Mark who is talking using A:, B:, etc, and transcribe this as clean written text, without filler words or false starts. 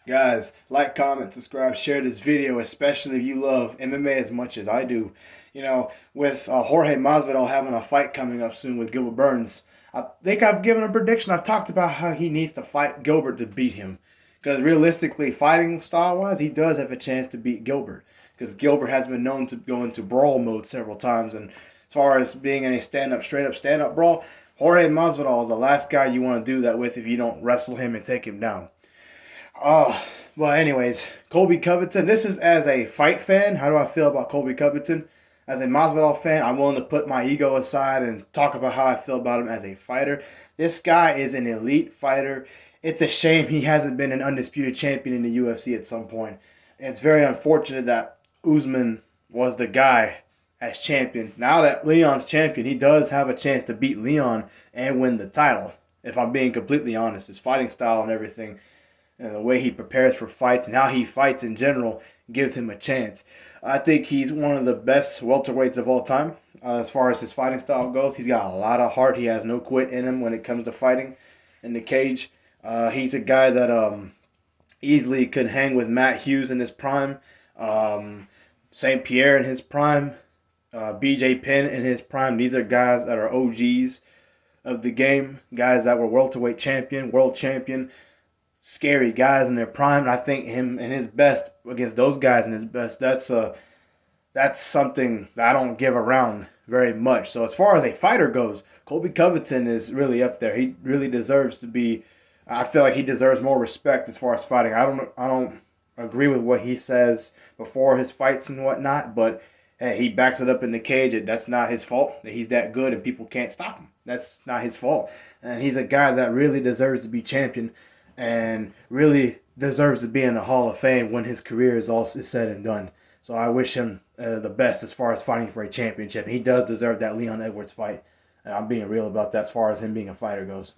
A: Guys, like, comment, subscribe, share this video, especially if you love MMA as much as I do. With Jorge Masvidal having a fight coming up soon with Gilbert Burns, I think I've given a prediction. I've talked about how he needs to fight Gilbert to beat him. Because realistically, fighting style-wise, he does have a chance to beat Gilbert. Because Gilbert has been known to go into brawl mode several times. And as far as being in a straight-up stand-up brawl, Jorge Masvidal is the last guy you want to do that with if you don't wrestle him and take him down. Oh, well, anyways, Colby Covington. This is as a fight fan. How do I feel about Colby Covington? As a Masvidal fan, I'm willing to put my ego aside and talk about how I feel about him as a fighter. This guy is an elite fighter. It's a shame he hasn't been an undisputed champion in the UFC at some point. It's very unfortunate that Usman was the guy as champion. Now that Leon's champion, he does have a chance to beat Leon and win the title. If I'm being completely honest, his fighting style and everything, and the way he prepares for fights and how he fights in general gives him a chance. I think he's one of the best welterweights of all time as far as his fighting style goes. He's got a lot of heart. He has no quit in him when it comes to fighting in the cage. He's a guy that easily could hang with Matt Hughes in his prime, St. Pierre in his prime, BJ Penn in his prime. These are guys that are OGs of the game, guys that were welterweight champion, world champion, scary guys in their prime. And I think him in his best against those guys in his best, that's something that I don't give around very much. So as far as a fighter goes, Colby Covington is really up there. He really deserves to be. I feel like he deserves more respect as far as fighting. I don't agree with what he says before his fights and whatnot, but hey, he backs it up in the cage. And that's not his fault that he's that good and people can't stop him. That's not his fault. And he's a guy that really deserves to be champion and really deserves to be in the Hall of Fame when his career is all said and done. So I wish him the best as far as fighting for a championship. He does deserve that Leon Edwards fight. And I'm being real about that as far as him being a fighter goes.